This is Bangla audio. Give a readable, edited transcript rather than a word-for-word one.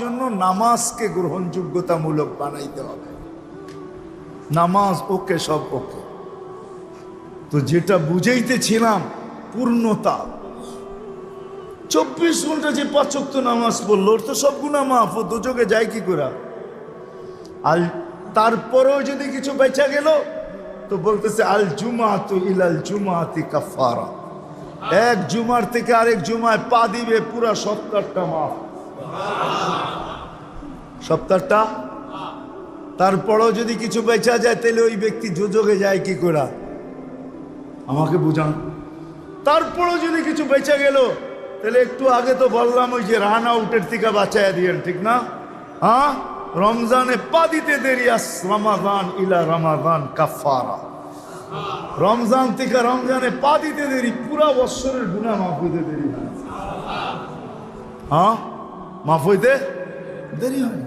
জন্য নামাজকে গ্রহণযোগ্যতামূলক বানাইতে হবে। নামাজ ওকে, সব ওকে। তো যেটা বুঝাইতেছিলাম পূর্ণতা, 24 ঘন্টা যে 5 ওয়াক্ত নামাজ পড়লো ওর তো সব গুনাহ মাফ, ও দুজকে যায় কি করে? আর তারপরেও যদি কিছু বেঁচে গেল তো বলতেছে আল জুমাতু ইলাল জুমাতি কাফারা, এক জুমার থেকে আরেক জুমায় পা দিবে, পুরা সপ্তাহটা মাফ, সপ্তাহটা। তারপরেও যদি কিছু বেঁচা যায় তাহলে ওই ব্যক্তি দুজকে যায় কি করে? আমাকে বুঝান। তারপরেও যদি কিছু বেঁচে গেল তাহলে একটু আগে তো বললাম ওই যে রান আউটের থেকে বাঁচাইয়া দিয়েন, ঠিক না? হ্যাঁ, রমজানে পা দিতে দেরি, আস রমাদান ইলা রমাদান কাফারা, রমজান থেকে রমজানে পা দিতে দেরি, পুরা বৎসরের গুনাহ মাফ হইতে দেরি হয়। হ্যাঁ, মাফ হইতে দেরি হয়।